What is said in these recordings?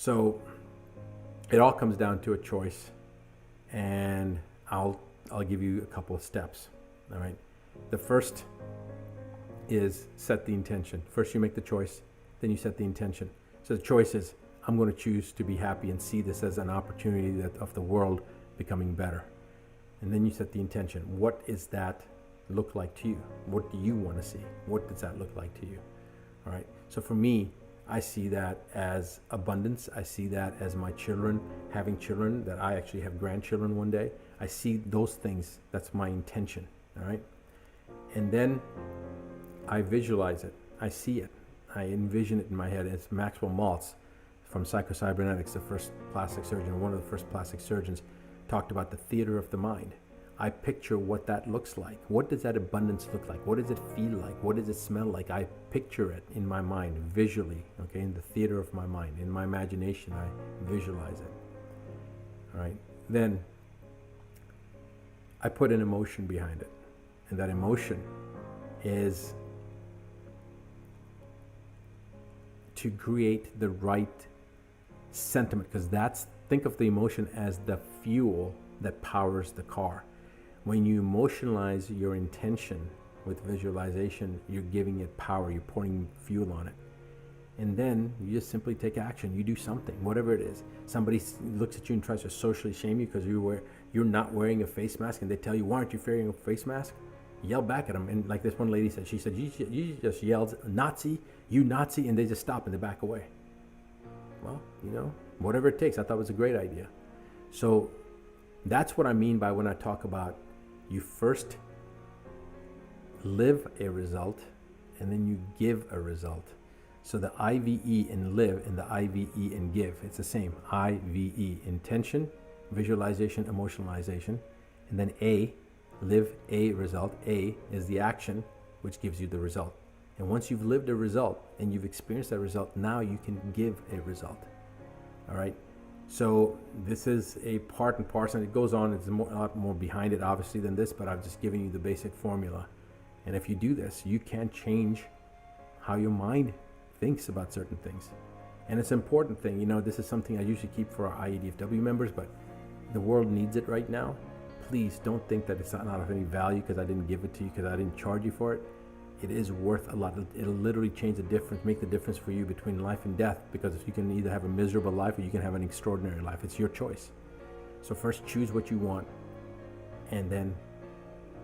So it all comes down to a choice, and I'll give you a couple of steps. All right. The first is set the intention. First you make the choice, then you set the intention. So the choice is, I'm going to choose to be happy and see this as an opportunity of the world becoming better. And then you set the intention. What does that look like to you? What do you want to see? What does that look like to you? All right. So for me, I see that as abundance. I see that as my children, having children, that I actually have grandchildren one day. I see those things. That's my intention. All right. And then I visualize it. I see it. I envision it in my head. It's Maxwell Maltz from Psychocybernetics, the first plastic surgeon, one of the first plastic surgeons, talked about the theater of the mind. I picture what that looks like. What does that abundance look like? What does it feel like? What does it smell like? I picture it in my mind visually, okay, in the theater of my mind. In my imagination, I visualize it. All right. Then I put an emotion behind it. And that emotion is to create the right sentiment, because think of the emotion as the fuel that powers the car. When you emotionalize your intention with visualization, you're giving it power, you're pouring fuel on it. And then you just simply take action. You do something, whatever it is. Somebody looks at you and tries to socially shame you because you're not wearing a face mask, and they tell you, why aren't you wearing a face mask? Yell back at them. And like this one lady said, she said, you just yelled, Nazi, you Nazi, and they just stop and they back away. Well, whatever it takes. I thought it was a great idea. So that's what I mean by when I talk about you first live a result and then you give a result. So the IVE in live and the IVE in give, it's the same. IVE, intention, visualization, emotionalization, and then A, live a result. A is the action which gives you the result. And once you've lived a result and you've experienced that result, now you can give a result. All right. So this is a part and parcel, and it goes on. It's a lot more behind it, obviously, than this, but I've just given you the basic formula. And if you do this, you can change how your mind thinks about certain things. And it's an important thing. This is something I usually keep for our IEDFW members, but the world needs it right now. Please don't think that it's not of any value because I didn't give it to you, because I didn't charge you for it. It is worth a lot. It'll literally change the difference, make the difference for you between life and death, because if you can either have a miserable life or you can have an extraordinary life. It's your choice. So first choose what you want, and then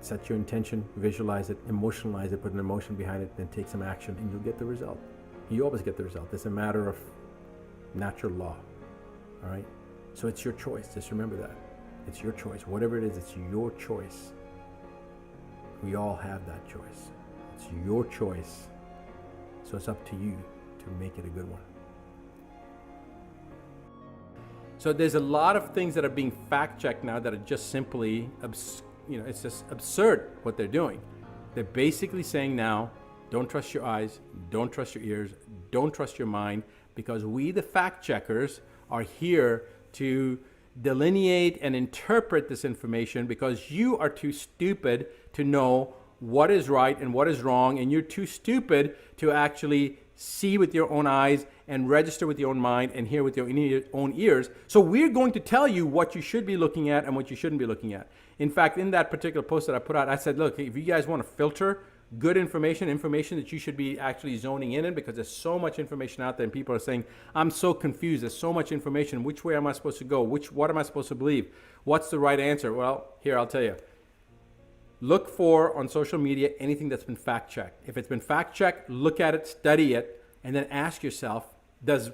set your intention, visualize it, emotionalize it, put an emotion behind it, then take some action, and you'll get the result. You always get the result. It's a matter of natural law. All right? So it's your choice. Just remember that. It's your choice. Whatever it is, it's your choice. We all have that choice. It's your choice. So it's up to you to make it a good one. So there's a lot of things that are being fact-checked now that are just simply, it's just absurd what they're doing. They're basically saying now, don't trust your eyes, don't trust your ears, don't trust your mind, because we, the fact-checkers, are here to delineate and interpret this information, because you are too stupid to know what is right and what is wrong, and you're too stupid to actually see with your own eyes and register with your own mind and hear with your own ears. So we're going to tell you what you should be looking at and what you shouldn't be looking at. In fact, in that particular post that I put out, I said, look, if you guys want to filter good information that you should be actually zoning in, because there's so much information out there and people are saying, I'm so confused. There's so much information. Which way am I supposed to go? What am I supposed to believe? What's the right answer? Well, here, I'll tell you. Look for, on social media, anything that's been fact-checked. If it's been fact-checked, look at it, study it, and then ask yourself, does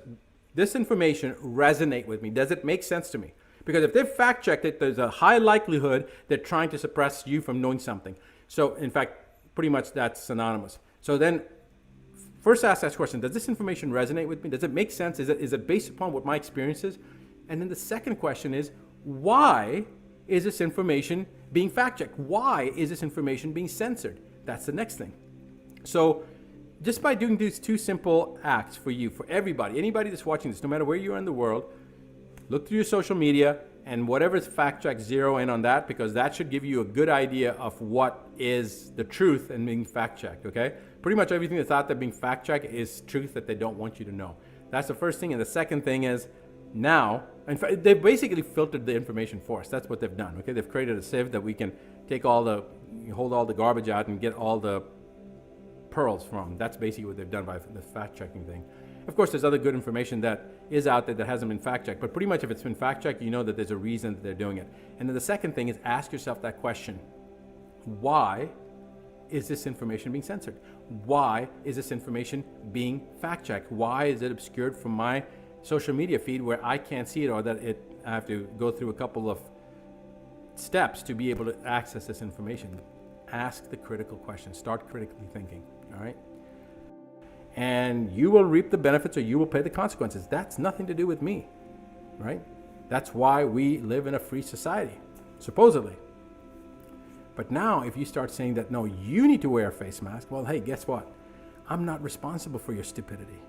this information resonate with me? Does it make sense to me? Because if they've fact-checked it, there's a high likelihood they're trying to suppress you from knowing something. So, in fact, pretty much that's synonymous. So then, first ask that question, does this information resonate with me? Does it make sense? Is it based upon what my experience is? And then the second question is, why is this information being fact-checked? Why is this information being censored? That's the next thing. So just by doing these two simple acts for you, for everybody, anybody that's watching this, no matter where you are in the world, look through your social media, and whatever is fact-checked, zero in on that, because that should give you a good idea of what is the truth and being fact-checked, okay? Pretty much everything that's out there being fact-checked is truth that they don't want you to know. That's the first thing. And the second thing is now, in fact, they've basically filtered the information for us. That's what they've done. Okay, they've created a sieve that we can take hold all the garbage out and get all the pearls from. That's basically what they've done by the fact checking thing. Of course, there's other good information that is out there that hasn't been fact checked, but pretty much if it's been fact checked, you know that there's a reason that they're doing it. And then the second thing is ask yourself that question: why is this information being censored? Why is this information being fact checked? Why is it obscured from my social media feed where I can't see it, or that I have to go through a couple of steps to be able to access this information? Ask the critical question. Start critically thinking. All right? And you will reap the benefits or you will pay the consequences. That's nothing to do with me, right? That's why we live in a free society, supposedly. But now if you start saying that, no, you need to wear a face mask, well, hey, guess what? I'm not responsible for your stupidity.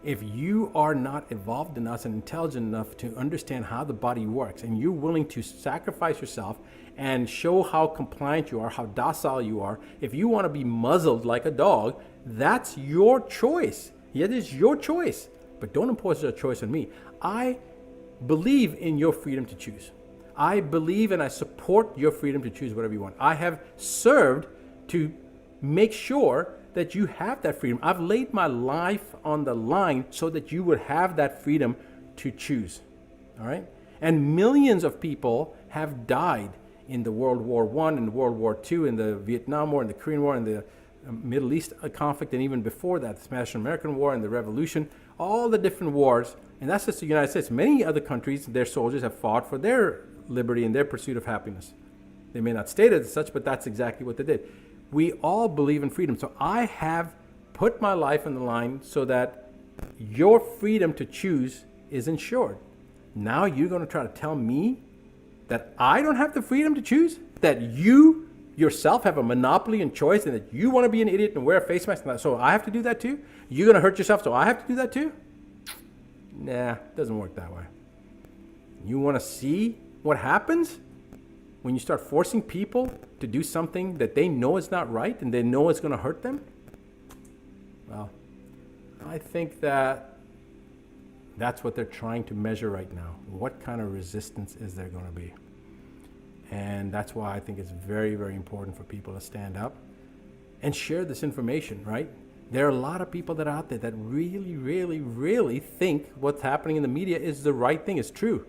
If you are not evolved enough and intelligent enough to understand how the body works, and you're willing to sacrifice yourself and show how compliant you are, how docile you are, if you want to be muzzled like a dog, that's your choice. It is your choice. But don't impose a choice on me. I believe in your freedom to choose. I believe and I support your freedom to choose whatever you want. I have served to make sure that you have that freedom. I've laid my life on the line so that you would have that freedom to choose. All right? And millions of people have died in the World War I, in World War II, in the Vietnam War, in the Korean War, in the Middle East conflict, and even before that, the Spanish American War and the Revolution, all the different wars. And that's just the United States. Many other countries, their soldiers have fought for their liberty and their pursuit of happiness. They may not state it as such, but that's exactly what they did. We all believe in freedom. So I have put my life on the line so that your freedom to choose is ensured. Now you're going to try to tell me that I don't have the freedom to choose? That you yourself have a monopoly in choice and that you want to be an idiot and wear a face mask, so I have to do that too? You're going to hurt yourself, so I have to do that too? Nah, it doesn't work that way. You want to see what happens when you start forcing people to do something that they know is not right and they know it's going to hurt them? Well, I think that that's what they're trying to measure right now. What kind of resistance is there going to be? And that's why I think it's very, very important for people to stand up and share this information, right? There are a lot of people that are out there that really, really, really think what's happening in the media is the right thing, is true.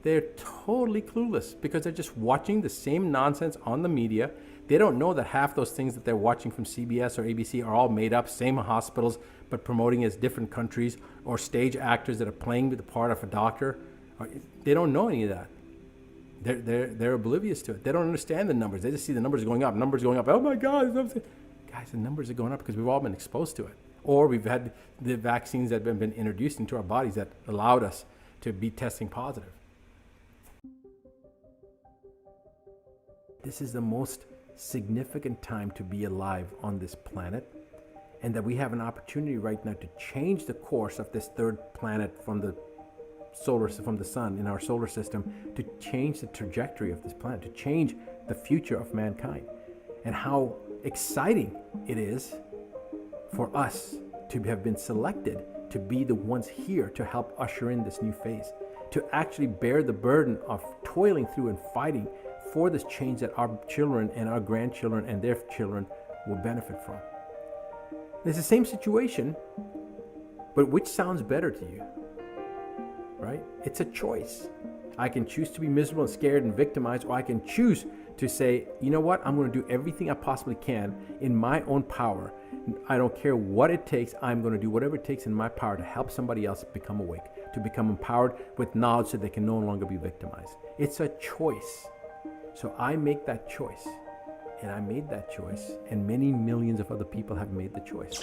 They're totally clueless because they're just watching the same nonsense on the media. They don't know that half those things that they're watching from CBS or ABC are all made up, same hospitals, but promoting as different countries, or stage actors that are playing the part of a doctor. They don't know any of that. They're oblivious to it. They don't understand the numbers. They just see the numbers going up. Oh my God. Guys, the numbers are going up because we've all been exposed to it. Or we've had the vaccines that have been introduced into our bodies that allowed us to be testing positive. This is the most significant time to be alive on this planet, and that we have an opportunity right now to change the course of this third planet from the sun in our solar system, to change the trajectory of this planet, to change the future of mankind. And how exciting it is for us to have been selected to be the ones here to help usher in this new phase, to actually bear the burden of toiling through and fighting for this change that our children and our grandchildren and their children will benefit from. It's the same situation, but which sounds better to you? Right? It's a choice. I can choose to be miserable and scared and victimized, or I can choose to say, you know what? I'm going to do everything I possibly can in my own power. I don't care what it takes. I'm going to do whatever it takes in my power to help somebody else become awake, to become empowered with knowledge so they can no longer be victimized. It's a choice. So I make that choice. And I made that choice. And many millions of other people have made the choice.